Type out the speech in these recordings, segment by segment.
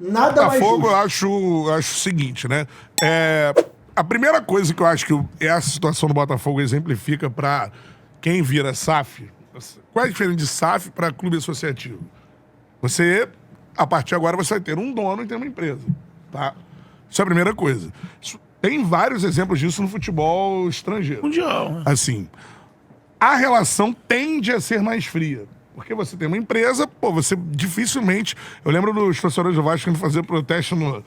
Nada mais Botafogo, eu justo. acho o seguinte, né? A primeira coisa que eu acho que essa situação do Botafogo exemplifica pra quem vira SAF, qual é a diferença de SAF pra clube associativo? Você, a partir de agora, você vai ter um dono e ter uma empresa, tá? Isso é a primeira coisa. Tem vários exemplos disso no futebol estrangeiro. Mundial. Assim, a relação tende a ser mais fria. Porque você tem uma empresa, você dificilmente... Eu lembro dos torcedores do Vasco indo fazer protesto no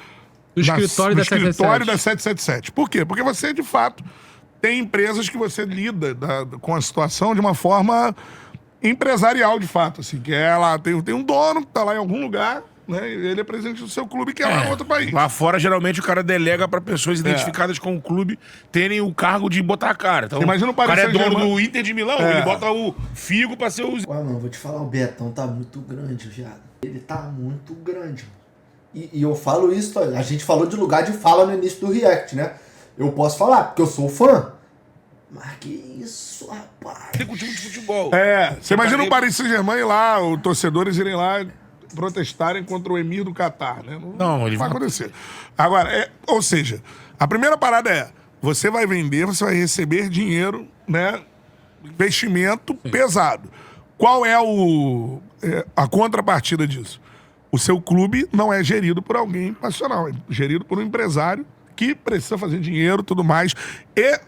escritório da escritório 777. da 777. Por quê? Porque você, de fato, tem empresas que você lida com a situação de uma forma empresarial, de fato. Assim, que é lá, tem um dono que tá lá em algum lugar, né? E ele é presidente do seu clube, que é lá em outro país. Lá fora, geralmente, o cara delega pra pessoas identificadas com o clube terem o cargo de botar a cara. Então, Imagina o cara Paris é dono Saint-Germain. do Inter de Milão, ele bota o Figo pra ser o... Ué, mano, vou te falar, o Betão tá muito grande, viado. Ele tá muito grande, mano. E eu falo isso, a gente falou de lugar de fala no início do React, né? Eu posso falar, porque eu sou fã. Mas que isso, rapaz. Tem com o time de futebol. Você imagina o Paris Saint-Germain ir lá, os torcedores irem lá protestarem contra o Emir do Catar, né? Não, ele vai vai... acontecer. Agora, ou seja, a primeira parada é, você vai vender, você vai receber dinheiro, né? Investimento pesado. Qual é a contrapartida disso? O seu clube não é gerido por alguém passional, é gerido por um empresário que precisa fazer dinheiro e tudo mais. E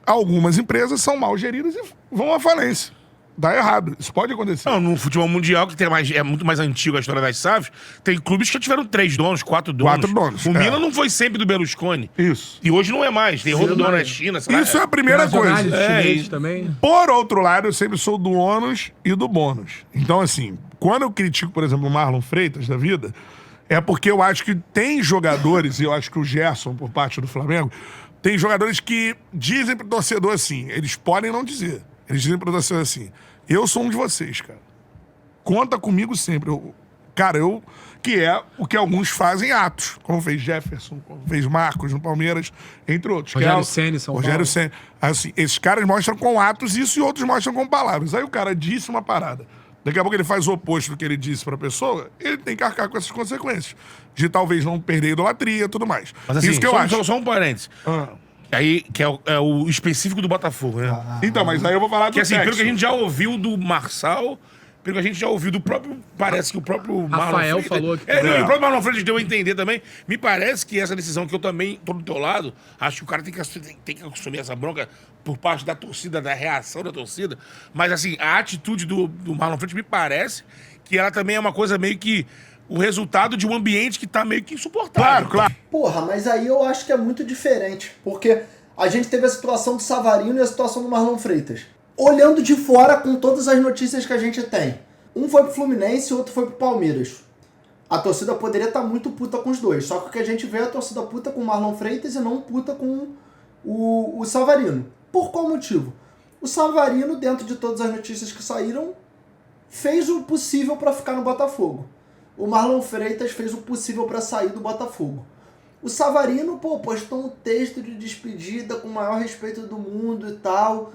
algumas empresas são mal geridas e vão à falência. Dá errado. Isso pode acontecer. Não, no futebol mundial, que é muito mais antigo a história das SAFs, tem clubes que já tiveram 3 donos, 4 donos. 4 donos, O Milan não foi sempre do Berlusconi. Isso. E hoje não é mais. Tem outro dono não é. na China, sei lá. Isso é a primeira coisa. Chinês também. Por outro lado, eu sempre sou do ônus e do bônus. Então, assim, quando eu critico, por exemplo, o Marlon Freitas da vida, é porque eu acho que tem jogadores, e eu acho que o Gerson, por parte do Flamengo, tem jogadores que dizem pro torcedor assim, eles podem não dizer, eles dizem pro torcedor assim, eu sou um de vocês, cara. Conta comigo sempre. Que é o que alguns fazem atos, como fez Jefferson, como fez Marcos no Palmeiras, entre outros. Rogério Ceni, São Paulo. Rogério Ceni. Assim, esses caras mostram com atos isso e outros mostram com palavras. Aí o cara disse uma parada. Daqui a pouco ele faz o oposto do que ele disse pra pessoa, ele tem que arcar com essas consequências. De talvez não perder a idolatria e tudo mais. Mas assim, isso que eu acho. Só um parênteses. Aí, que é o específico do Botafogo, né? Então, mas aí eu vou falar do Que assim, pelo Textor. que a gente já ouviu do Marçal, pelo que a gente já ouviu do próprio... Parece que o próprio Rafael Marlon Freitas... falou que... O próprio Marlon Freitas deu a entender também. Me parece que essa decisão que eu também tô do teu lado, acho que o cara tem que assumir essa bronca por parte da torcida, da reação da torcida. Mas assim, a atitude do Marlon Freitas me parece que ela também é uma coisa meio que o resultado de um ambiente que tá meio que insuportável. Claro. Porra, mas aí eu acho que é muito diferente. Porque a gente teve a situação do Savarino e a situação do Marlon Freitas. Olhando de fora com todas as notícias que a gente tem. Um foi pro Fluminense e outro foi pro Palmeiras. A torcida poderia estar muito puta com os dois. Só que o que a gente vê é a torcida puta com o Marlon Freitas e não puta com o Savarino. Por qual motivo? O Savarino, dentro de todas as notícias que saíram, fez o possível para ficar no Botafogo. O Marlon Freitas fez o possível para sair do Botafogo. O Savarino, postou um texto de despedida com o maior respeito do mundo e tal.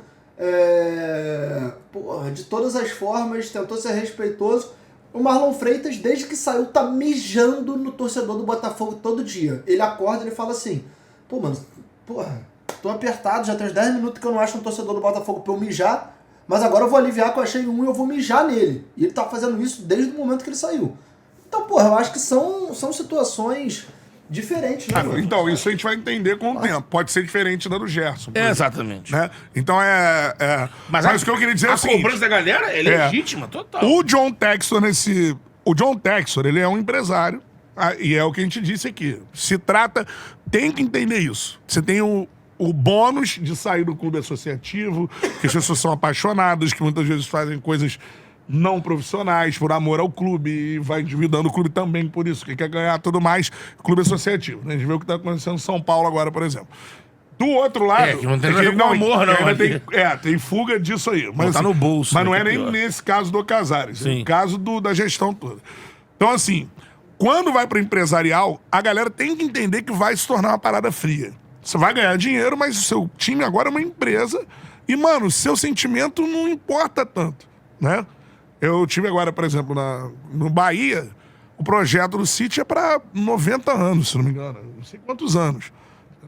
De todas as formas, tentou ser respeitoso. O Marlon Freitas, desde que saiu, tá mijando no torcedor do Botafogo todo dia. Ele acorda e ele fala assim, tô apertado, já tem uns 10 minutos que eu não acho um torcedor do Botafogo pra eu mijar, mas agora eu vou aliviar que eu achei um e eu vou mijar nele. E ele tá fazendo isso desde o momento que ele saiu. Então, eu acho que são situações diferentes, né? Então, isso a gente vai entender com o tempo. Pode ser diferente da do Gerson. Exatamente. Né? Então Mas o que eu queria dizer é o a seguinte... cobrança da galera é legítima, total. O John Textor, ele é um empresário, e é o que a gente disse aqui. Se trata... Tem que entender isso. Você tem o bônus de sair do clube associativo, que as pessoas são apaixonadas, que muitas vezes fazem coisas não profissionais, por amor ao clube, e vai endividando o clube também por isso, que quer ganhar tudo mais, clube associativo. Né? A gente vê o que está acontecendo em São Paulo agora, por exemplo. Do outro lado... que não tem nada a ver com amor, não. Tem fuga disso aí. Mas, tá no bolso. Mas não é que nem pior. nesse caso do Casares, é Sim. no caso da gestão toda. Então, assim, quando vai para o empresarial, a galera tem que entender que vai se tornar uma parada fria. Você vai ganhar dinheiro, mas o seu time agora é uma empresa e, mano, o seu sentimento não importa tanto, né? Eu tive agora, por exemplo, no Bahia, o projeto do City é para 90 anos, se não me engano. Não sei quantos anos.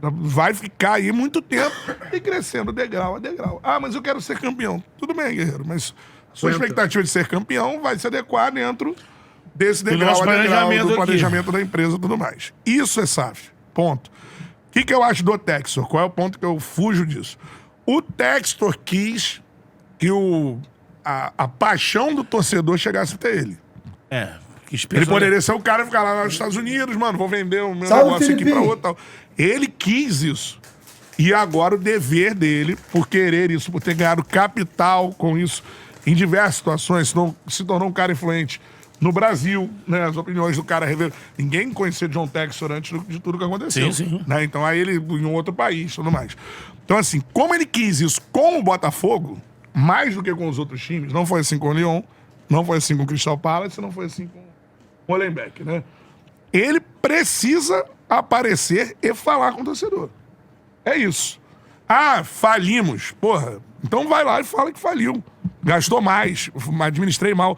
Vai ficar aí muito tempo e crescendo degrau a degrau. Ah, mas eu quero ser campeão. Tudo bem, guerreiro, mas sua expectativa de ser campeão vai se adequar dentro desse degrau a degrau, do planejamento da empresa e tudo mais. Isso é SAF. Ponto. O que eu acho do Textor? Qual é o ponto que eu fujo disso? O Textor quis que a paixão do torcedor chegasse até ele. Ele poderia ser o cara ficar lá nos Estados Unidos, mano, vou vender o meu negócio aqui pra outro tal. Ele quis isso. E agora o dever dele, por querer isso, por ter ganhado capital com isso, em diversas situações, se tornou um cara influente no Brasil, né? As opiniões do cara revelam. Ninguém conhecia John Textor antes de tudo que aconteceu. Sim. Né? Então aí ele em um outro país e tudo mais. Então, assim, como ele quis isso com o Botafogo, mais do que com os outros times, não foi assim com o Lyon, não foi assim com o Crystal Palace, não foi assim com o Molenbeek, né? Ele precisa aparecer e falar com o torcedor. É isso. Ah, falimos. Porra, então vai lá e fala que faliu. Gastou mais, administrei mal.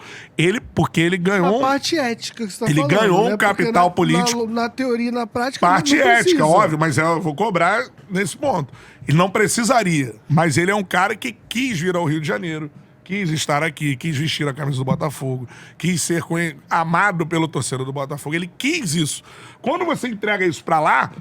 Porque ele ganhou... A parte ética que você tá ele falando, ganhou né? um capital político. Na teoria e na prática, parte não ética, precisa. óbvio, mas eu vou cobrar nesse ponto. Ele não precisaria, mas ele é um cara que quis vir ao Rio de Janeiro, quis estar aqui, quis vestir a camisa do Botafogo, quis ser amado pelo torcedor do Botafogo. Ele quis isso. Quando você entrega isso pra lá,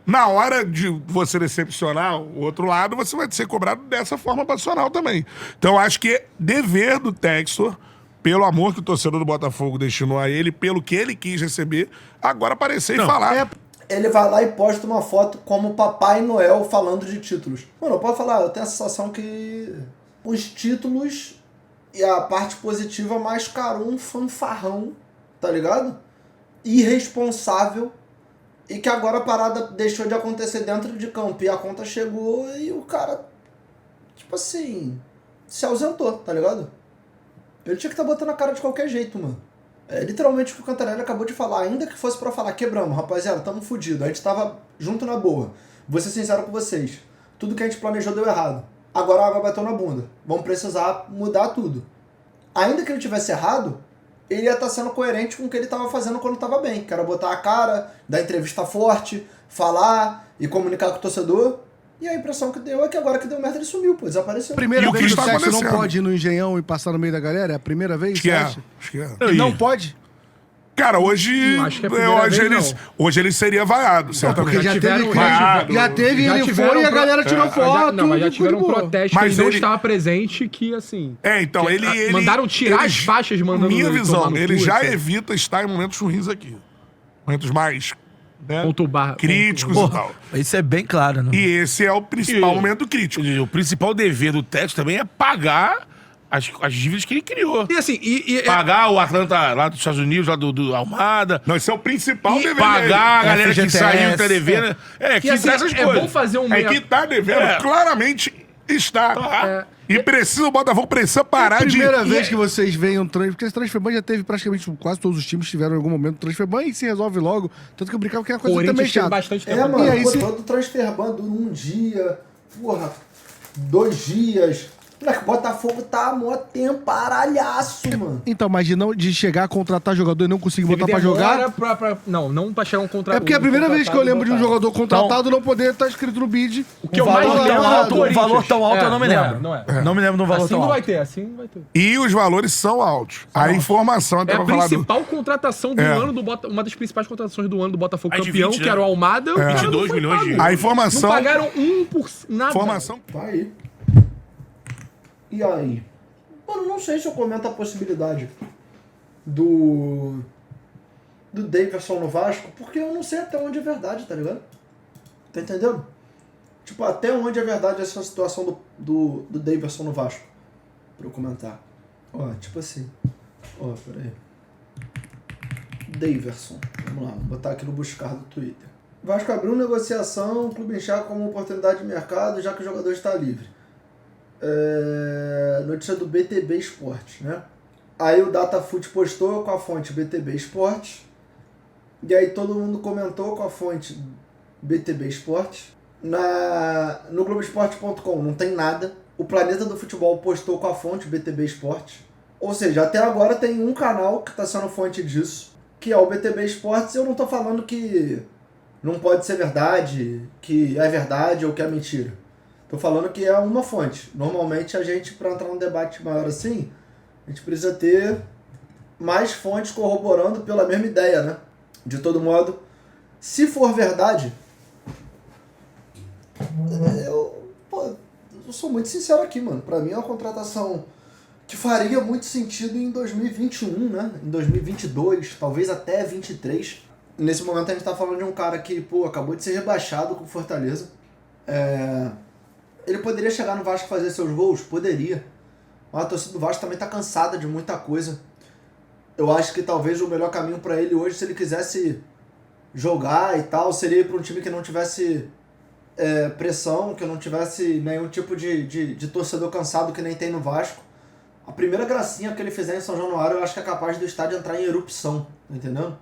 na hora de você decepcionar o outro lado, você vai ser cobrado dessa forma passional também. Então, acho que é dever do Textor, pelo amor que o torcedor do Botafogo destinou a ele, pelo que ele quis receber, agora aparecer e falar. Ele vai lá e posta uma foto como Papai Noel falando de títulos. Mano, eu posso falar, eu tenho a sensação que os títulos e a parte positiva mascarou um fanfarrão, tá ligado? Irresponsável. E que agora a parada deixou de acontecer dentro de campo e a conta chegou e o cara, tipo assim, se ausentou, tá ligado? Ele tinha que estar botando a cara de qualquer jeito, mano. É literalmente o que o Cantarelli acabou de falar. Ainda que fosse pra falar, quebramos, rapaziada, tamo fudido. A gente tava junto na boa. Vou ser sincero com vocês. Tudo que a gente planejou deu errado. Agora a água bateu na bunda. Vamos precisar mudar tudo. Ainda que ele tivesse errado, ele ia estar sendo coerente com o que ele estava fazendo quando estava bem. Que era botar a cara, dar entrevista forte, falar e comunicar com o torcedor. E a impressão que deu é que agora que deu merda ele sumiu, pô, desapareceu. Primeira vez que está o Textor não acontecendo? pode ir no Engenhão e passar no meio da galera? É a primeira vez? Acho que você é. acha? Acho que é. Ele não pode? Cara, hoje. Não acho que é a primeira vez, hoje ele seria vaiado, certamente. Porque já tiveram- teve, já- já teve, já ele tiveram foi e a pro- galera tirou foto. Mas já ficou tiveram de um boa. protesto Mas que ele não ele- estava presente, que assim... Então, que, ele. mandaram tirar ele- as faixas mandando Minha ele visão, tomar no ele cu, já assim. evita estar em momentos ruins aqui. Momentos mais. Né, Conturbar- críticos e tal. Isso é bem claro, né? E esse é o principal momento crítico. O principal dever do Textor também é pagar as dívidas que ele criou. E assim, Pagar o Atlanta lá dos Estados Unidos, lá do Almada. Não, esse é o principal dever Pagar a dele. galera que FGTS, saiu e tá devendo. Que e assim, essas é coisas. bom fazer um... É que tá devendo, É. claramente está. E precisa, o Botafogo precisa parar de... Primeira vez que vocês veem um transfer, porque esse transfer ban já teve praticamente quase todos os times tiveram em algum momento transfer ban e se resolve logo. Tanto que eu brincava que era coisa também Corinthians teve chata. bastante tempo. É, mano, E aí, pô, se- todo transfer ban dura um dia, porra, 2 dias. Moleque, o Botafogo tá mó temparalhaço, mano. Então, mas de chegar a contratar jogador e não conseguir botar pra jogar. Não pra chegar um contrato. É porque é a primeira vez que eu lembro de um jogador contratado não poder estar escrito no bid. O que eu mais valor lembro tão é alto, o Corinthians. Um valor tão alto eu não me lembro. Não é. Não me lembro de um valor Assim tão não alto. vai ter, assim não vai ter. E os valores são altos. A informação, até É a pra falar do... principal contratação do ano do Botafogo. Uma das principais contratações do ano do Botafogo A de campeão, 20, que era o Almada. O cara não 22 foi milhões de pago. euros. A informação... Não pagaram por nada. Informação... Tá aí. E aí? Mano, não sei se eu comento a possibilidade do Davidson no Vasco, porque eu não sei até onde é verdade, tá ligado? Tá entendendo? Tipo, até onde é verdade essa situação do Davidson no Vasco. Pra eu comentar. Ó, tipo assim. Ó, peraí. Davidson. Vamos lá, vou botar aqui no buscar do Twitter. Vasco abriu negociação, o clube enxerga como oportunidade de mercado, já que o jogador está livre. Notícia do BTB Esportes, né? Aí o Datafoot postou com a fonte BTB Esportes. E aí todo mundo comentou com a fonte BTB Esportes. No Globoesporte.com não tem nada. O Planeta do Futebol postou com a fonte BTB Esportes. Ou seja, até agora tem um canal que está sendo fonte disso, que é o BTB Esportes. Eu não tô falando que não pode ser verdade, que é verdade ou que é mentira. Tô falando que é uma fonte. Normalmente a gente, para entrar num debate maior assim, a gente precisa ter mais fontes corroborando pela mesma ideia, né? De todo modo, se for verdade, eu sou muito sincero aqui, mano. Pra mim é uma contratação que faria muito sentido em 2021, né? Em 2022, talvez até 2023. Nesse momento a gente tá falando de um cara que, pô, acabou de ser rebaixado com o Fortaleza. Ele poderia chegar no Vasco e fazer seus gols? Poderia. Mas a torcida do Vasco também tá cansada de muita coisa. Eu acho que talvez o melhor caminho pra ele hoje, se ele quisesse jogar e tal, seria ir pra um time que não tivesse pressão, que não tivesse nenhum tipo de torcedor cansado que nem tem no Vasco. A primeira gracinha que ele fizer em São Januário, eu acho que é capaz do estádio entrar em erupção, tá entendendo?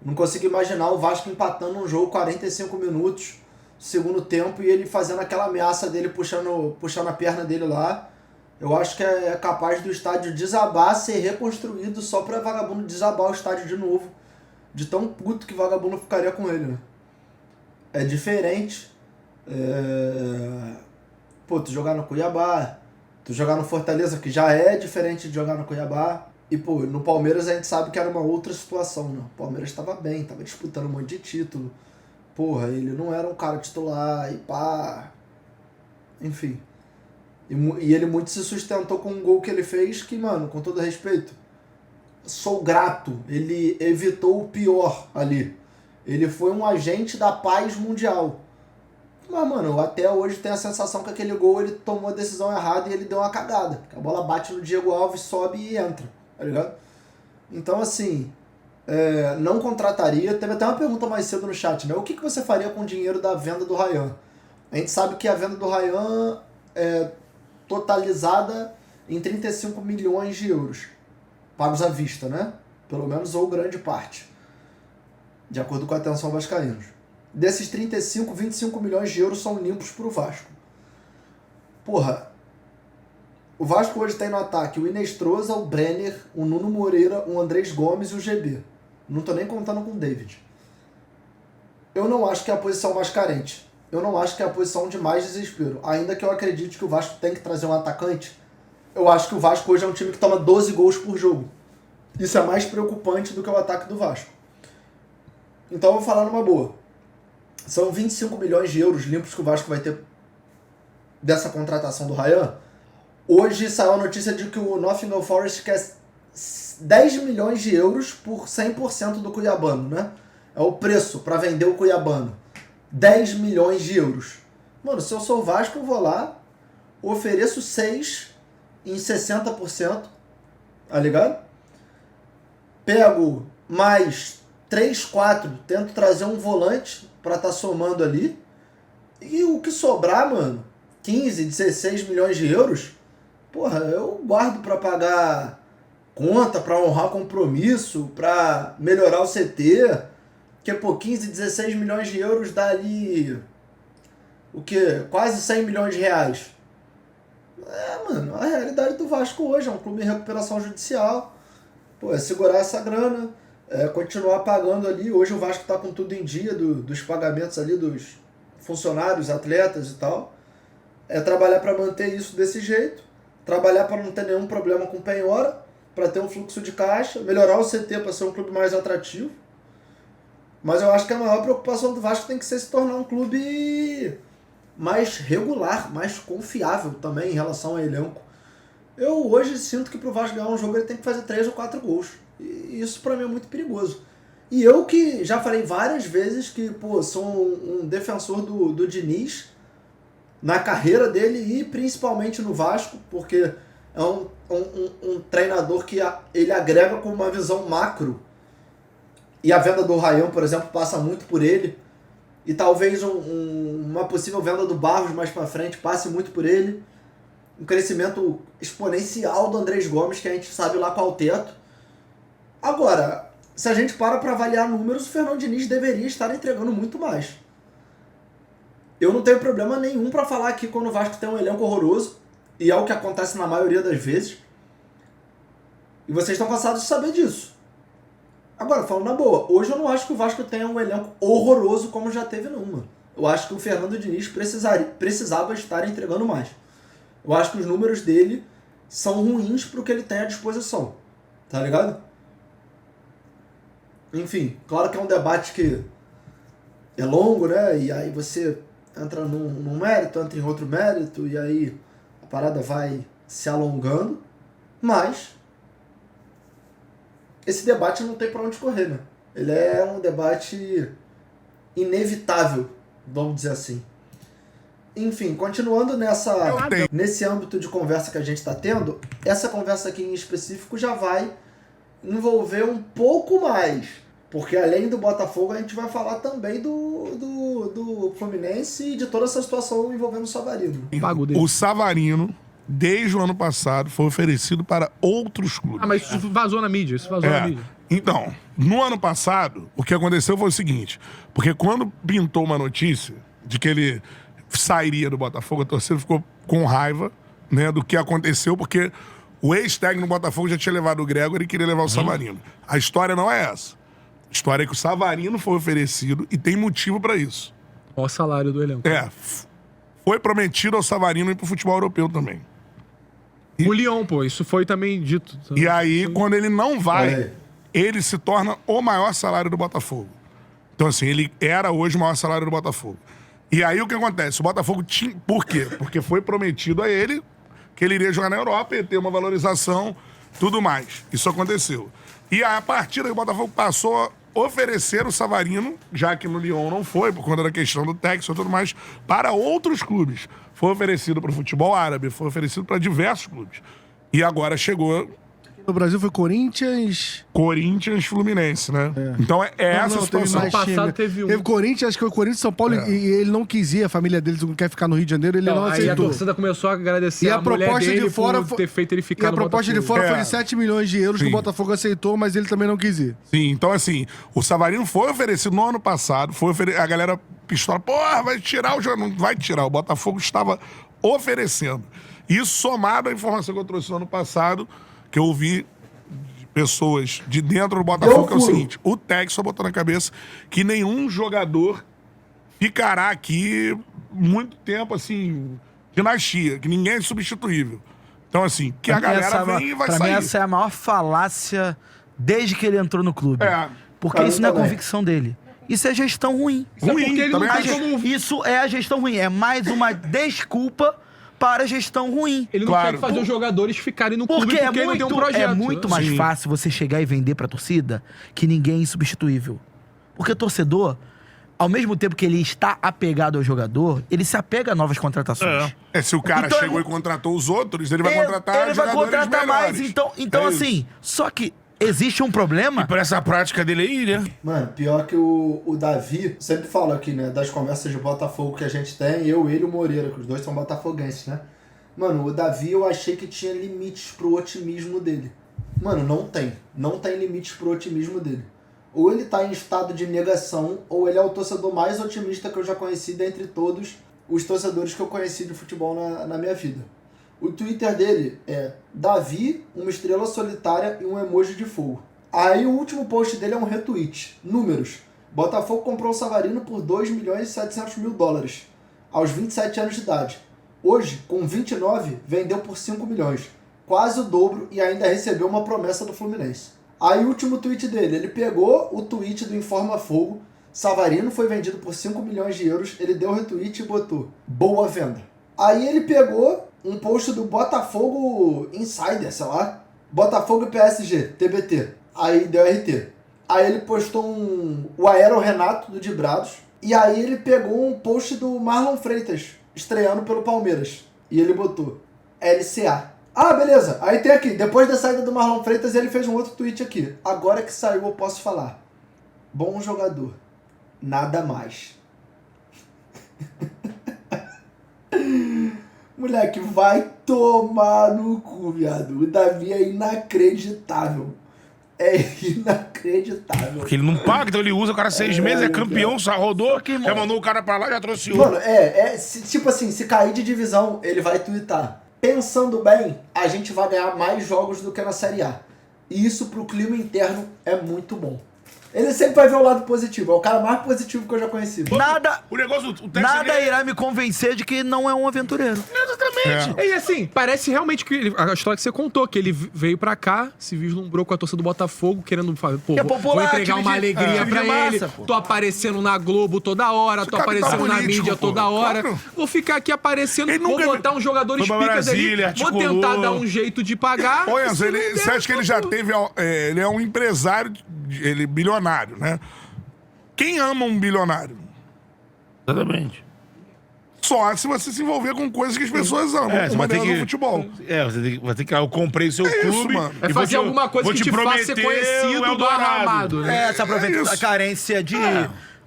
Não consigo imaginar o Vasco empatando um jogo 45 minutos, segundo tempo, e ele fazendo aquela ameaça dele, puxando a perna dele lá. Eu acho que é capaz do estádio desabar, ser reconstruído só pra vagabundo desabar o estádio de novo, de tão puto que vagabundo ficaria com ele, né? É diferente. Pô, tu jogar no Cuiabá, tu jogar no Fortaleza, que já é diferente de jogar no Cuiabá. E, pô, no Palmeiras a gente sabe que era uma outra situação, né? O Palmeiras estava bem, tava disputando um monte de título. Porra, ele não era um cara titular e pá. Enfim. E ele muito se sustentou com um gol que ele fez que, mano, com todo respeito, sou grato. Ele evitou o pior ali. Ele foi um agente da paz mundial. Mas, mano, até hoje tem a sensação que aquele gol ele tomou a decisão errada e ele deu uma cagada. A bola bate no Diego Alves, sobe e entra, tá ligado? Então, assim, não contrataria. Teve até uma pergunta mais cedo no chat, né? O que você faria com o dinheiro da venda do Ryan? A gente sabe que a venda do Ryan é totalizada em 35 milhões de euros, pagos à vista, né? Pelo menos, ou grande parte, de acordo com a atenção vascaínos. Desses 35, 25 milhões de euros são limpos pro Vasco. Porra, o Vasco hoje tem no ataque o Inestrosa, o Brenner, o Nuno Moreira, o Andrés Gomes e o GB. Não tô nem contando com o David. Eu não acho que é a posição mais carente. Eu não acho que é a posição de mais desespero. Ainda que eu acredite que o Vasco tem que trazer um atacante, eu acho que o Vasco hoje é um time que toma 12 gols por jogo. Isso é mais preocupante do que o ataque do Vasco. Então eu vou falar numa boa. São 25 milhões de euros limpos que o Vasco vai ter dessa contratação do Ryan. Hoje saiu a notícia de que o Nottingham Forest quer 10 milhões de euros por 100% do Cuiabano, né? É o preço para vender o Cuiabano. 10 milhões de euros. Mano, se eu sou o Vasco, eu vou lá, ofereço 6 em 60%, tá ligado? Pego mais 3, 4, tento trazer um volante pra tá somando ali. E o que sobrar, mano, 15, 16 milhões de euros, porra, eu guardo pra pagar conta, pra honrar compromisso, pra melhorar o CT. Que, pô, 15, 16 milhões de euros dá ali, o quê? Quase 100 milhões de reais. Mano, a realidade do Vasco hoje é um clube em recuperação judicial. Pô, é segurar essa grana, continuar pagando ali. Hoje o Vasco tá com tudo em dia dos pagamentos ali dos funcionários, atletas e tal. É trabalhar para manter isso desse jeito, trabalhar para não ter nenhum problema com penhora, para ter um fluxo de caixa, melhorar o CT para ser um clube mais atrativo. Mas eu acho que a maior preocupação do Vasco tem que ser se tornar um clube mais regular, mais confiável também em relação ao elenco. Eu hoje sinto que pro Vasco ganhar um jogo ele tem que fazer 3 ou 4 gols. E isso pra mim é muito perigoso. E eu que já falei várias vezes que, pô, sou um defensor do Diniz na carreira dele e principalmente no Vasco, porque é um treinador que ele agrega com uma visão macro. E a venda do Ryan, por exemplo, passa muito por ele. E talvez uma possível venda do Barros mais pra frente passe muito por ele. Um crescimento exponencial do Andrés Gomes, que a gente sabe lá qual é o teto. Agora, se a gente para avaliar números, o Fernando Diniz deveria estar entregando muito mais. Eu não tenho problema nenhum pra falar aqui quando o Vasco tem um elenco horroroso. E é o que acontece na maioria das vezes. E vocês estão cansados de saber disso. Agora, falando na boa, hoje eu não acho que o Vasco tenha um elenco horroroso como já teve numa. Eu acho que o Fernando Diniz precisava estar entregando mais. Eu acho que os números dele são ruins pro que ele tem à disposição. Tá ligado? Enfim, claro que é um debate que é longo, né? E aí você entra num mérito, entra em outro mérito, e aí a parada vai se alongando. Mas esse debate não tem pra onde correr, né? Ele é um debate inevitável, vamos dizer assim. Enfim, continuando nesse âmbito de conversa que a gente está tendo, essa conversa aqui em específico já vai envolver um pouco mais. Porque além do Botafogo, a gente vai falar também do Fluminense e de toda essa situação envolvendo o Savarino. O Savarino, desde o ano passado, foi oferecido para outros clubes. Ah, mas isso vazou na mídia, Então, no ano passado, o que aconteceu foi o seguinte, porque quando pintou uma notícia de que ele sairia do Botafogo, a torcida ficou com raiva, né, do que aconteceu, porque o ex-técnico do Botafogo já tinha levado o Gregor e queria levar o Savarino. A história não é essa. A história é que o Savarino foi oferecido e tem motivo pra isso. Olha o salário do elenco. Foi prometido ao Savarino ir pro futebol europeu também. O Lyon, pô, isso foi também dito. E aí, quando ele não vai, ele se torna o maior salário do Botafogo. Então, assim, ele era hoje o maior salário do Botafogo. E aí, o que acontece? O Botafogo tinha... Por quê? Porque foi prometido a ele que ele iria jogar na Europa e ter uma valorização, tudo mais. Isso aconteceu. E a partir daí, o Botafogo passou a oferecer o Savarino, já que no Lyon não foi, por conta da questão do Texas e tudo mais, para outros clubes. Foi oferecido para o futebol árabe, foi oferecido para diversos clubes. E agora chegou... No Brasil foi Corinthians... Fluminense, né? Então essa situação. Ano passado teve um. Teve Corinthians, acho que foi Corinthians São Paulo, e ele não quis ir, a família deles não quer ficar no Rio de Janeiro, ele não aceitou. Aí a torcida começou a agradecer a mulher proposta dele de fora por ter feito ele ficar no Botafogo. E a proposta de fora foi de 7 milhões de euros que o Botafogo aceitou, mas ele também não quis ir. Sim, então assim, o Savarino foi oferecido no ano passado, a galera pistola, porra, vai tirar o jogo. Não vai tirar, o Botafogo estava oferecendo. Isso somado à informação que eu trouxe no ano passado, que eu ouvi pessoas de dentro do Botafogo, que é o seguinte, o Texas botou na cabeça que nenhum jogador ficará aqui muito tempo, assim, dinastia, que ninguém é substituível. Então, assim, que a galera vem e vai sair. Pra mim, essa é a maior falácia desde que ele entrou no clube. Porque isso não é convicção dele. Isso é gestão ruim. Isso é a gestão ruim. É mais uma desculpa para a gestão ruim. Ele não quer fazer os jogadores ficarem no clube porque ele não tem um projeto. É muito mais fácil você chegar e vender pra torcida que ninguém é insubstituível. Porque o torcedor, ao mesmo tempo que ele está apegado ao jogador, ele se apega a novas contratações. Se o cara chegou e contratou os outros, ele vai contratar ele vai contratar mais. Então assim, só que existe um problema. E por essa prática dele aí, né? Mano, pior que o Davi, sempre falo aqui, né, das conversas de Botafogo que a gente tem, eu, ele e o Moreira, que os dois são botafoguenses, né? Mano, o Davi eu achei que tinha limites pro otimismo dele. Mano, não tem. Não tem limites pro otimismo dele. Ou ele tá em estado de negação, ou ele é o torcedor mais otimista que eu já conheci dentre todos os torcedores que eu conheci de futebol na minha vida. O Twitter dele é Davi, uma estrela solitária e um emoji de fogo. Aí o último post dele é um retweet. Números. Botafogo comprou o Savarino por 2.700.000 aos 27 anos de idade. Hoje, com 29, vendeu por 5 milhões. Quase o dobro e ainda recebeu uma promessa do Fluminense. Aí o último tweet dele, ele pegou o tweet do Informa Fogo, Savarino foi vendido por 5 milhões de euros, ele deu o retweet e botou boa venda. Aí ele pegou um post do Botafogo Insider, sei lá, Botafogo e PSG, TBT, aí deu RT. Aí ele postou o Aero Renato do Dibrados, e aí ele pegou um post do Marlon Freitas, estreando pelo Palmeiras, e ele botou LCA. Ah, beleza, aí tem aqui, depois da saída do Marlon Freitas, ele fez um outro tweet aqui. Agora que saiu, eu posso falar. Bom jogador, nada mais. Moleque, vai tomar no cu, viado. O Davi é inacreditável. É inacreditável. Porque ele não paga, então ele usa o cara 6 meses, é campeão, só rodou, já mandou o cara pra lá, já trouxe outro. Mano, tipo assim, se cair de divisão, ele vai twittar. Pensando bem, a gente vai ganhar mais jogos do que na Série A. E isso pro clima interno é muito bom. Ele sempre vai ver o lado positivo. É o cara mais positivo que eu já conheci. O negócio, o Textor, Nada irá me convencer de que não é um aventureiro. Exatamente. E assim, parece realmente que a história que você contou, que ele veio pra cá, se vislumbrou com a torcida do Botafogo, querendo falar, pô, é popular, vou entregar time uma de- alegria time de pra massa, ele, pô. tô aparecendo na Globo toda hora, tô capital aparecendo na político, mídia pô. toda hora, Claro. vou ficar aqui aparecendo, Ele vou nunca- botar uns jogadores Foi pra picas Brasília, ali, vou articulou. tentar dar um jeito de pagar. Ô, Enzo, Se não você der, acha que ele já teve... ele é um empresário, ele é bilionário, né? Quem ama um bilionário? Exatamente. Só se você se envolver com coisas que as pessoas amam, você como vai ter delas no que... futebol. vai ter que... Eu comprei seu É isso, clube... mano. É e vou fazer alguma coisa vou que te faça ser prometer conhecido o do Eldorado. armado, né? Se aproveitando isso. da carência de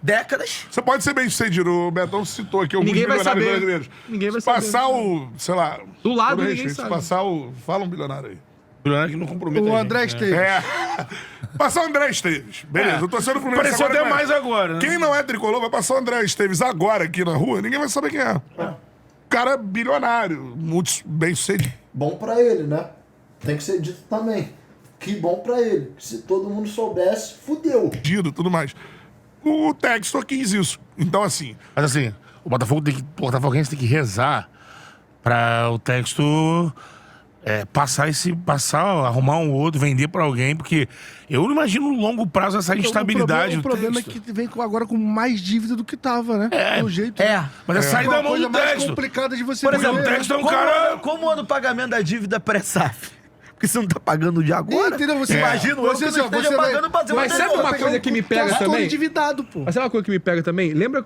décadas. Você pode ser bem sucedido. O Betão citou aqui alguns Ninguém vai bilionários saber. brasileiros. Ninguém vai Se passar saber. o, sei lá... Do lado, todo ninguém respeito, sabe. Se passar o... Fala um bilionário aí. Bilionário que não compromete O a André gente, né? Esteves. Passar o André Esteves. Beleza, eu tô sendo Fluminense Pareceu agora, até mas- mais agora, né? Quem não é tricolor vai passar o André Esteves agora aqui na rua, ninguém vai saber quem é. Cara bilionário, muito bem sucedido. Bom pra ele, né? Tem que ser dito também. Que bom pra ele. Se todo mundo soubesse, fudeu. Tudo mais. O Textor quis isso. Então, assim, Mas assim, o Botafoguense tem que rezar pra o Textor arrumar um outro, vender pra alguém, porque eu não imagino no longo prazo essa instabilidade O do problema é Textor. que vem agora com mais dívida do que tava, né? Do jeito. Mas é sair da Uma mão coisa do mais Textor. complicada de você Por viver, exemplo, né? o Textor é um cara... Como anda o pagamento da dívida pré-SAF? Porque você não tá pagando de agora. Entendeu? Você Imagina eu que não esteja pagando pra fazer Mas uma sabe anterior. uma coisa que me pega Tá todo também? endividado, pô. Mas sabe uma coisa que me pega também? Lembra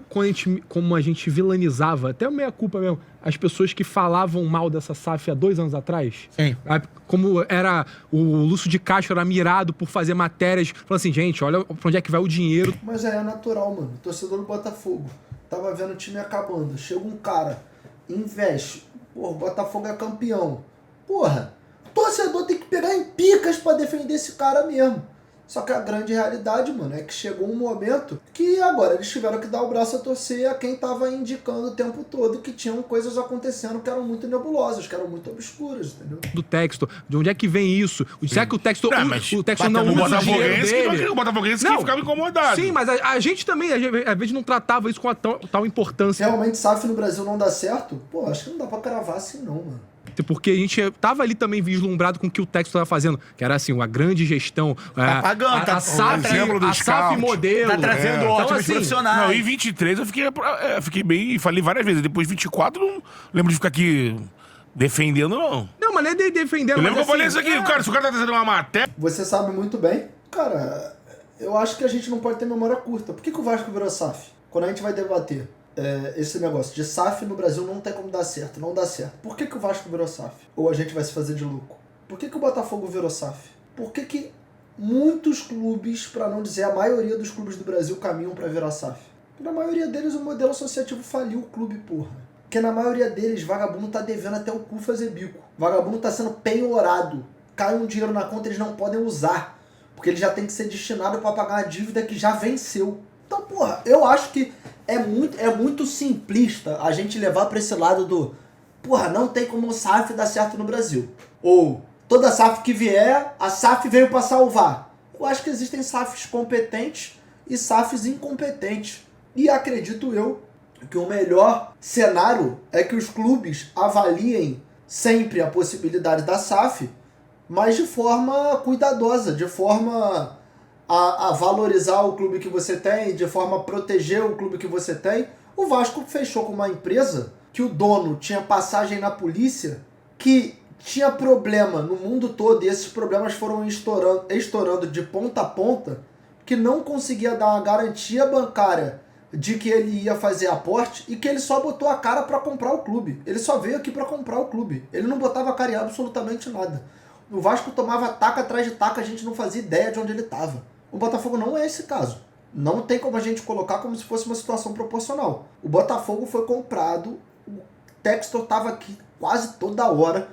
como a gente vilanizava, até meia culpa mesmo, as pessoas que falavam mal dessa SAF há 2 anos atrás? Sim. Como era o Lúcio de Castro era mirado por fazer matérias, falando assim, gente, olha pra onde é que vai o dinheiro. Mas é natural, mano. Torcedor do Botafogo. Tava vendo o time acabando. Chega um cara, investe. Porra, o Botafogo é campeão. Porra, o torcedor tem que pegar em picas pra defender esse cara mesmo. Só que a grande realidade, mano, é que chegou um momento que agora eles tiveram que dar o braço a torcer a quem tava indicando o tempo todo que tinham coisas acontecendo que eram muito nebulosas, que eram muito obscuras, entendeu? Do Textor, de onde é que vem isso? Será que o Textor, mas o Textor não o usa o dinheiro dele? O Botafoguense Não. que ficava incomodado. Sim, mas a gente também, às vezes, não tratava isso com a tal importância. Realmente SAF no Brasil não dá certo? Pô, acho que não dá pra cravar assim não, mano. Porque a gente tava ali também vislumbrado com o que o Textor tava fazendo, que era assim, uma grande gestão. pagando, tá a SAF, exemplo do a SAF scout. modelo. Tá trazendo Então, ótimos assim, profissionais. Não, em 23 eu fiquei bem e falei várias vezes. Depois de 24 não lembro de ficar aqui defendendo, não. Não, mas nem defendendo. Eu lembro que eu mas falei assim, isso aqui, cara, se o cara tá trazendo uma matéria... Você sabe muito bem. Cara, eu acho que a gente não pode ter memória curta. Por que o Vasco virou SAF? Quando a gente vai debater esse negócio de SAF no Brasil não tem como dar certo, não dá certo. Por que o Vasco virou SAF? Ou a gente vai se fazer de louco? Por que o Botafogo virou SAF? Por que muitos clubes, para não dizer a maioria dos clubes do Brasil, caminham para virar SAF? Porque na maioria deles o modelo associativo faliu o clube, porra. Porque na maioria deles, vagabundo tá devendo até o cu fazer bico. Vagabundo tá sendo penhorado. Cai um dinheiro na conta, eles não podem usar. Porque ele já tem que ser destinado para pagar a dívida que já venceu. Então, porra, eu acho que é muito simplista a gente levar para esse lado do... Porra, não tem como o SAF dar certo no Brasil. Ou, toda SAF que vier, a SAF veio para salvar. Eu acho que existem SAFs competentes e SAFs incompetentes. E acredito eu que o melhor cenário é que os clubes avaliem sempre a possibilidade da SAF, mas de forma cuidadosa, de forma a valorizar o clube que você tem, de forma a proteger o clube que você tem. O Vasco fechou com uma empresa que o dono tinha passagem na polícia, que tinha problema no mundo todo, e esses problemas foram estourando de ponta a ponta, que não conseguia dar uma garantia bancária de que ele ia fazer aporte e que ele só botou a cara para comprar o clube. Ele só veio aqui para comprar o clube. Ele não botava a cara em absolutamente nada. O Vasco tomava taca atrás de taca, a gente não fazia ideia de onde ele estava. O Botafogo não é esse caso. Não tem como a gente colocar como se fosse uma situação proporcional. O Botafogo foi comprado, o Textor estava aqui quase toda hora,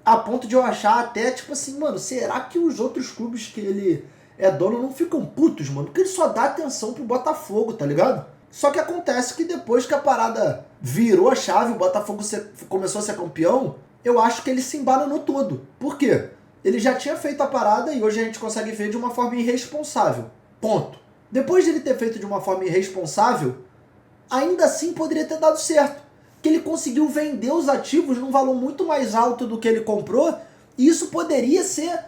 a ponto de eu achar até, tipo assim, mano, será que os outros clubes que ele é dono não ficam putos, mano? Porque ele só dá atenção pro Botafogo, tá ligado? Só que acontece que depois que a parada virou a chave, o Botafogo começou a ser campeão, eu acho que ele se embananou todo. Por quê? Ele já tinha feito a parada e hoje a gente consegue ver de uma forma irresponsável. Ponto. depois de ele ter feito de uma forma irresponsável, ainda assim poderia ter dado certo. Que ele conseguiu vender os ativos num valor muito mais alto do que ele comprou, e isso poderia ser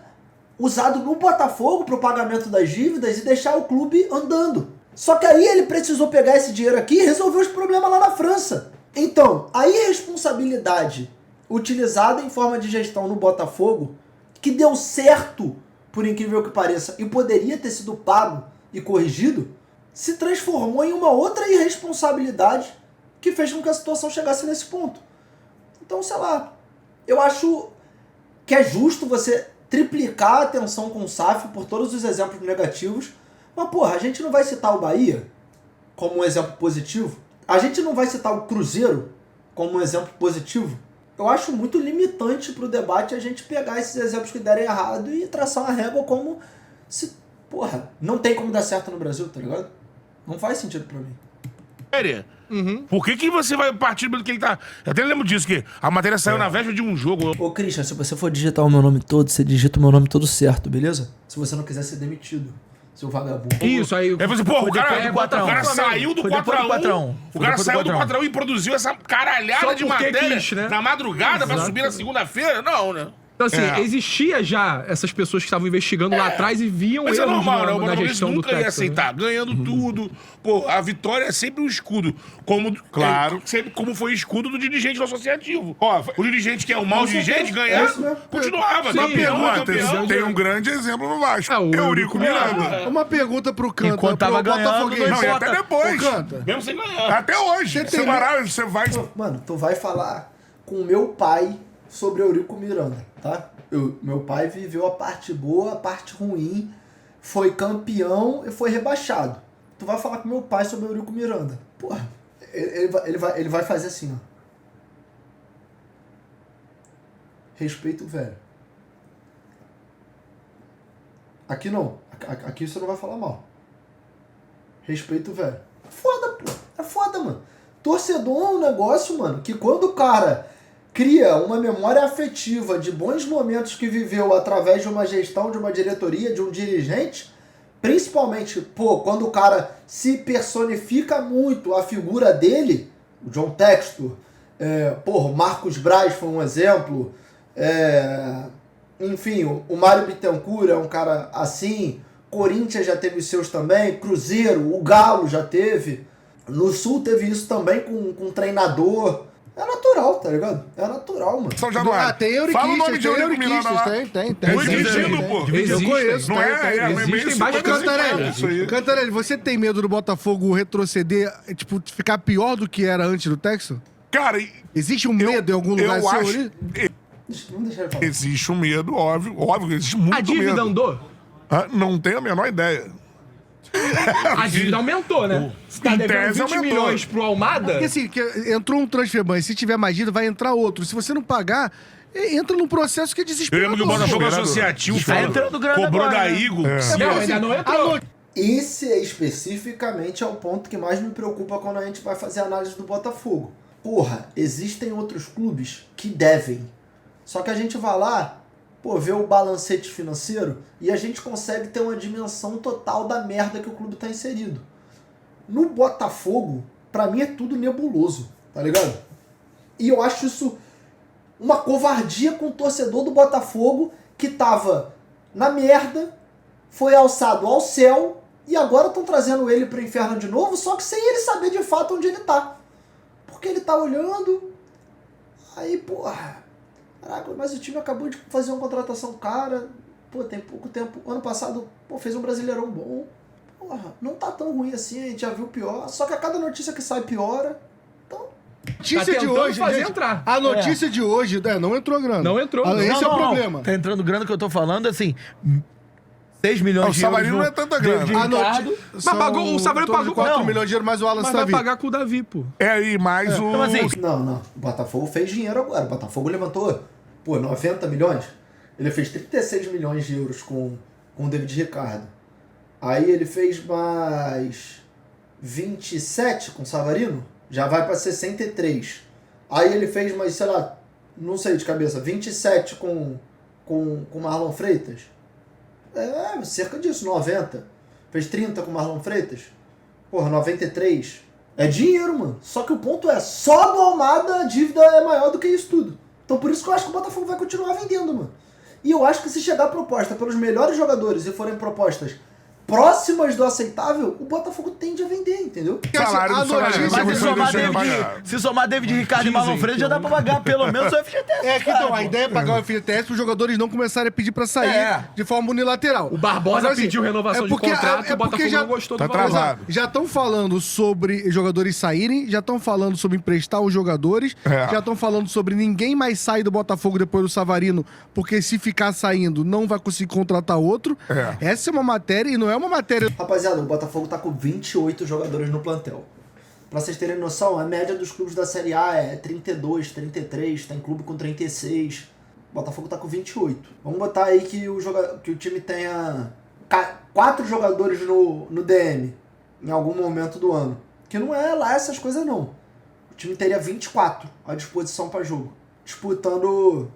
usado no Botafogo para o pagamento das dívidas e deixar o clube andando. Só que aí ele precisou pegar esse dinheiro aqui e resolver os problemas lá na França. Então, a irresponsabilidade utilizada em forma de gestão no Botafogo, que deu certo, por incrível que pareça, e poderia ter sido pago e corrigido, se transformou em uma outra irresponsabilidade que fez com que a situação chegasse nesse ponto. Então, sei lá, eu acho que é justo você triplicar a atenção com o SAF por todos os exemplos negativos, mas, porra, a gente não vai citar o Bahia como um exemplo positivo? A gente não vai citar o Cruzeiro como um exemplo positivo? Eu acho muito limitante pro debate a gente pegar esses exemplos que derem errado e traçar uma régua como se, porra, não tem como dar certo no Brasil, tá ligado? Não faz sentido pra mim. Por que você vai partir do que ele tá... Eu até lembro disso, que a matéria saiu na véspera de um jogo. Ô, Christian, se você for digitar o meu nome todo, você digita o meu nome todo certo, beleza? Se você não quiser ser demitido, seu vagabundo. Isso, aí... Aí você, pô, o cara saiu do 4x1. O cara saiu do 4x1 e produziu essa caralhada de matéria né? na madrugada pra subir na segunda-feira? Não, né? Então, assim, existia já essas pessoas que estavam investigando lá atrás e viam Mas é erros normal, né? O na Botafogo gestão do nunca ia Texas, aceitar, ganhando tudo. Pô, a vitória é sempre um escudo. Como, Claro. sempre como foi escudo do dirigente do associativo. O dirigente que é o mau dirigente, isso ganhando, mesmo. continuava. Sim, campeão. Tem um grande exemplo no Vasco. É, o Eurico Miranda. Uma pergunta pro Canta. Enquanto tava pro ganhando, Botafoguense. Não, e até Ô, depois. Canta. Mesmo sem ganhar. Até hoje. Você tem- Você vai... Mano, tu vai falar com o meu pai sobre Eurico Miranda, tá? Meu pai viveu a parte boa, a parte ruim, foi campeão e foi rebaixado. Tu vai falar com meu pai sobre Eurico Miranda. Porra, ele vai fazer assim, ó. Respeito o velho. Aqui não. Aqui você não vai falar mal. Respeito o velho. É foda, pô. É foda, mano. Torcedor é um negócio, mano, que quando o cara cria uma memória afetiva de bons momentos que viveu através de uma gestão, de uma diretoria, de um dirigente, principalmente, pô, quando o cara se personifica muito a figura dele, o John Textor, o Marcos Braz foi um exemplo, enfim, o Mário Bittencourt é um cara assim, Corinthians já teve os seus também, Cruzeiro, o Galo já teve, no Sul teve isso também com treinador. É natural, tá ligado? É natural, mano. São Januário. Tem Fala o nome Euriquistas, de Eurico Miranda lá. tem. Não existindo, pô. Eu conheço, Não é? Existem mais isso aí. Cantarelli, você tem medo do Botafogo retroceder, tipo, ficar pior do que era antes do Texas? Cara, Existe um medo em algum lugar eu seu acho... ali? Vamos deixar ele falar. Existe um medo, óbvio que existe muito A dívida medo. andou? Ah, não tenho a menor ideia. A dívida aumentou, né? Você tá Em devendo tese, 20 aumentou. milhões pro Almada? Porque assim, entrou um transfer ban, se tiver mais dívida, vai entrar outro. Se você não pagar, entra num processo que é Eu desesperador. lembro que o Botafogo Desesperador. Associativo Tá entrando grana cobrou agora, da né? Igor. Não, ainda não entrou. Esse especificamente é o ponto que mais me preocupa quando a gente vai fazer a análise do Botafogo. Porra, existem outros clubes que devem. Só que a gente vai lá, pô, vê o balancete financeiro e a gente consegue ter uma dimensão total da merda que o clube tá inserido. No Botafogo, pra mim é tudo nebuloso, tá ligado? E eu acho isso uma covardia com o torcedor do Botafogo que tava na merda, foi alçado ao céu e agora estão trazendo ele pro inferno de novo, só que sem ele saber de fato onde ele tá. Porque ele tá olhando, aí, porra, caraca, mas o time acabou de fazer uma contratação cara, pô, tem pouco tempo, ano passado, pô, fez um Brasileirão bom, porra, não tá tão ruim assim, a gente já viu pior, só que a cada notícia que sai piora, então... Notícia Tá de tentando hoje, fazer gente, entrar. a notícia de hoje, não entrou grana. Não entrou, não. Esse é o Não, problema. Tá entrando grana que eu tô falando, assim... 6 milhões O de euros. Savarino não é tanta grana. A Ricardo. Mas pagou- o Savarino pagou 4 não. milhões de euros, mas o Alan Mas tá vai vivo. pagar com o Davi, pô. É aí, mais o... Então, assim, Não, o Botafogo fez dinheiro agora, o Botafogo levantou, pô, 90 milhões, ele fez 36 milhões de euros com o David Ricardo, aí ele fez mais 27 com o Savarino, já vai pra 63, aí ele fez mais, sei lá, não sei de cabeça, 27 com Marlon Freitas, cerca disso, 90. Fez 30 com o Marlon Freitas? Porra, 93. É dinheiro, mano. Só que o ponto é, só do Almada a dívida é maior do que isso tudo. Então por isso que eu acho que o Botafogo vai continuar vendendo, mano. E eu acho que se chegar proposta pelos melhores jogadores e forem propostas próximas do aceitável, o Botafogo tende a vender, entendeu? Se somar David Ricardo e Marlon Freitas, já dá pra pagar pelo menos o FGTS. Então, a ideia é pagar o FGTS para os jogadores não começarem a pedir pra sair de forma unilateral. O Barbosa pediu renovação de contrato e o Botafogo não gostou do valor. Já estão falando sobre jogadores saírem, já estão falando sobre emprestar os jogadores, já estão falando sobre ninguém mais sair do Botafogo depois do Savarino, porque se ficar saindo não vai conseguir contratar outro. Essa é uma matéria e não é uma matéria... Rapaziada, o Botafogo tá com 28 jogadores no plantel. Pra vocês terem noção, a média dos clubes da Série A é 32, 33, tem clube com 36. O Botafogo tá com 28. Vamos botar aí que o time tenha 4 jogadores no DM em algum momento do ano. Que não é lá essas coisas não. O time teria 24 à disposição pra jogo. Disputando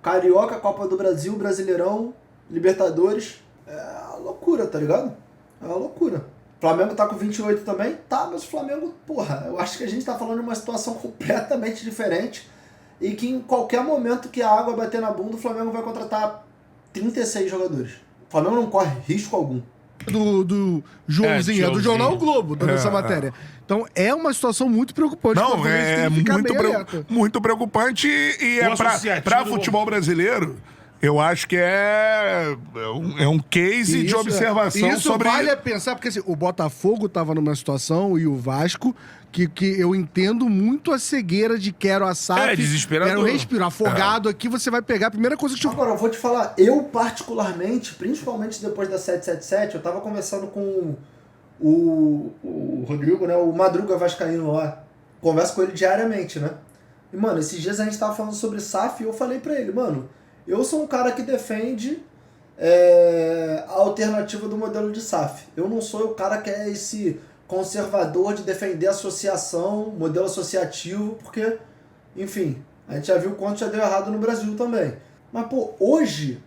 Carioca, Copa do Brasil, Brasileirão, Libertadores. É uma loucura, tá ligado? É uma loucura. O Flamengo tá com 28 também? Tá, mas o Flamengo, porra, eu acho que a gente tá falando de uma situação completamente diferente e que em qualquer momento que a água bater na bunda, o Flamengo vai contratar 36 jogadores. O Flamengo não corre risco algum. Do Joãozinho, é do Jornal o Globo, dando essa matéria. Então é uma situação muito preocupante. Não, é muito preocupante e pra futebol brasileiro. Eu acho que é um case de observação sobre... Isso vale a pensar, porque assim, o Botafogo estava numa situação e o Vasco que eu entendo muito a cegueira de quero a SAF, desesperador. Quero respirar, afogado aqui, você vai pegar a primeira coisa que... Agora, eu vou te falar, eu particularmente, principalmente depois da 777, eu tava conversando com o Rodrigo, né, o Madruga Vascaíno lá, converso com ele diariamente, né? E, mano, esses dias a gente tava falando sobre SAF e eu falei pra ele, mano... Eu sou um cara que defende a alternativa do modelo de SAF. Eu não sou o cara que é esse conservador de defender associação, modelo associativo, porque, enfim, a gente já viu quanto já deu errado no Brasil também. Mas, pô, hoje,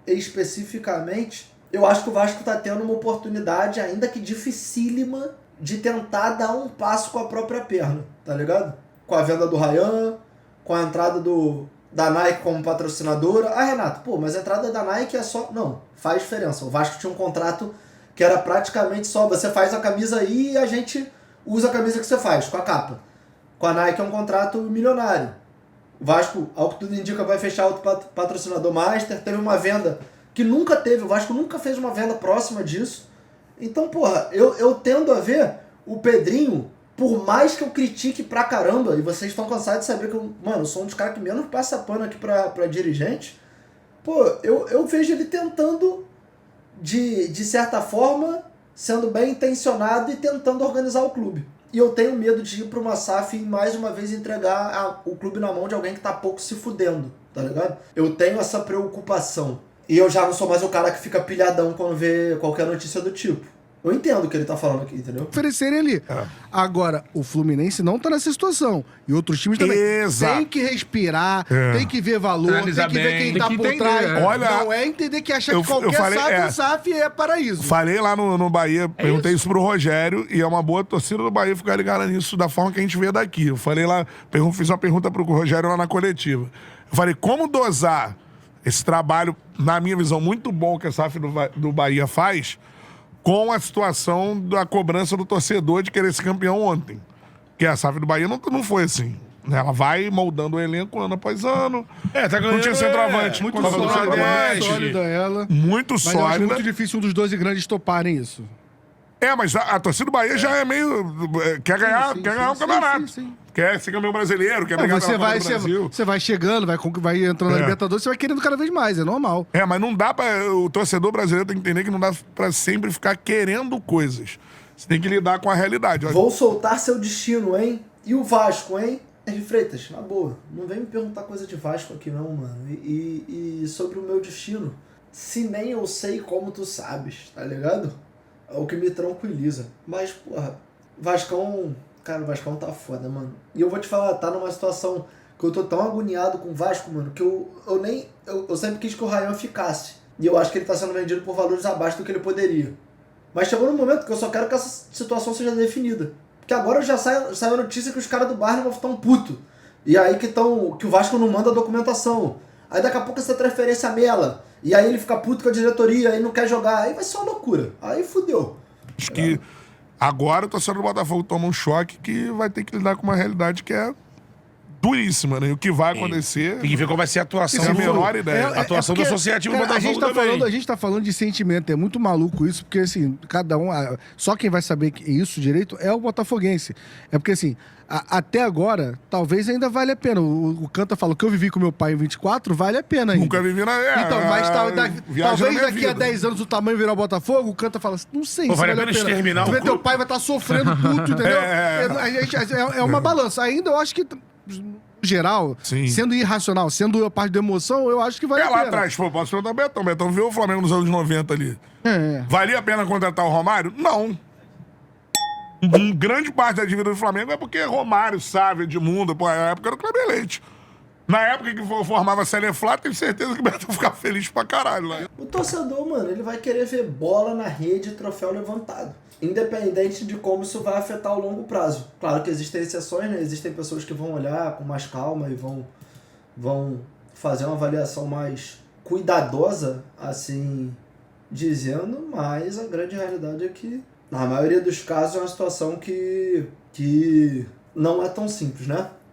especificamente, eu acho que o Vasco tá tendo uma oportunidade, ainda que dificílima, de tentar dar um passo com a própria perna, tá ligado? Com a venda do Ryan, com a entrada da Nike como patrocinadora. Ah, Renato, pô, mas a entrada da Nike é só... Não, faz diferença. O Vasco tinha um contrato que era praticamente só... Você faz a camisa aí e a gente usa a camisa que você faz, com a capa. Com a Nike é um contrato milionário. O Vasco, ao que tudo indica, vai fechar outro patrocinador master. Teve uma venda que nunca teve. O Vasco nunca fez uma venda próxima disso. Então, porra, eu tendo a ver o Pedrinho... Por mais que eu critique pra caramba, e vocês estão cansados de saber que eu sou um dos caras que menos passa pano aqui pra dirigente, pô, eu vejo ele tentando, de certa forma, sendo bem intencionado e tentando organizar o clube. E eu tenho medo de ir pra uma SAF e mais uma vez entregar o clube na mão de alguém que tá pouco se fudendo, tá ligado? Eu tenho essa preocupação. E eu já não sou mais o cara que fica pilhadão quando vê qualquer notícia do tipo. Eu entendo o que ele tá falando aqui, entendeu? Oferecerem ali. Agora, o Fluminense não tá nessa situação. E outros times também. Exato. Tem que respirar, tem que ver valor, analisar tem que ver quem bem, tá tem que por entender, trás. Olha, não é entender que achar que qualquer SAF é paraíso. Falei lá no Bahia, perguntei isso pro Rogério, e é uma boa torcida do Bahia ficar ligada nisso da forma que a gente vê daqui. Eu falei lá, fiz uma pergunta pro Rogério lá na coletiva. Eu falei, como dosar esse trabalho, na minha visão, muito bom que a SAF do Bahia faz, com a situação da cobrança do torcedor de querer ser campeão ontem. Que a SAF do Bahia não foi assim. Ela vai moldando o elenco ano após ano. Tá ganhando. Não tinha centroavante. Muito sólida ela. Muito sólida. Mas eu acho muito difícil um dos 12 grandes toparem isso. Mas a torcida do Bahia já é meio... Quer ganhar um campeonato. Sim. Quer ser campeão brasileiro, quer brigar pela Copa do Brasil. Você vai chegando, vai entrando na Libertadores, você vai querendo cada vez mais, é normal. Mas não dá pra... O torcedor brasileiro tem que entender que não dá pra sempre ficar querendo coisas. Você tem que lidar com a realidade. Vou soltar seu destino, hein? E o Vasco, hein? Henrique Freitas, na boa, não vem me perguntar coisa de Vasco aqui não, mano. E sobre o meu destino, se nem eu sei como tu sabes, tá ligado? É o que me tranquiliza. Mas, porra, Vascão... Cara, o Vascão tá foda, mano. E eu vou te falar, tá numa situação que eu tô tão agoniado com o Vasco, mano, que eu sempre quis que o Ryan ficasse. E eu acho que ele tá sendo vendido por valores abaixo do que ele poderia. Mas chegou no momento que eu só quero que essa situação seja definida. Porque agora já saiu a notícia que os caras do Barnabas estão putos. E aí que o Vasco não manda a documentação. Aí daqui a pouco essa transferência mela. E aí ele fica puto com a diretoria, aí não quer jogar. Aí vai ser uma loucura. Aí fudeu. Acho que agora o torcedor do Botafogo toma um choque que vai ter que lidar com uma realidade que é duríssima, né? E o que vai acontecer... Tem que ver qual vai ser a atuação. Tem a menor ideia. A atuação do Associativo do Botafogo a gente tá falando de sentimento, é muito maluco isso, porque assim, cada um... Só quem vai saber isso direito é o botafoguense. É porque assim, até agora, talvez ainda vale a pena. O Canta falou que eu vivi com meu pai em 24, vale a pena ainda. Nunca vivi na... Então, mas talvez daqui a 10 anos o tamanho virar o Botafogo, o Canta fala assim, não sei se vale a pena exterminar o clube. Teu pai vai estar sofrendo puto, entendeu? É uma balança. Ainda eu acho que... geral, Sim. sendo irracional, sendo a parte da emoção, eu acho que vale a pena. Lá atrás, pô, posso perguntar Betão. Betão viu o Flamengo nos anos 90 ali. Valia a pena contratar o Romário? Não. Grande parte da dívida do Flamengo é porque Romário, Sávio, Edmundo, pô, a época era o Kleber Leite. Na época que formava a Celeflá, tenho certeza que o Betão ficava feliz pra caralho lá. O torcedor, mano, ele vai querer ver bola na rede e troféu levantado. Independente de como isso vai afetar o longo prazo. Claro que existem exceções, né? Existem pessoas que vão olhar com mais calma e vão fazer uma avaliação mais cuidadosa, assim dizendo, mas a grande realidade é que, na maioria dos casos, é uma situação que não é tão simples, né?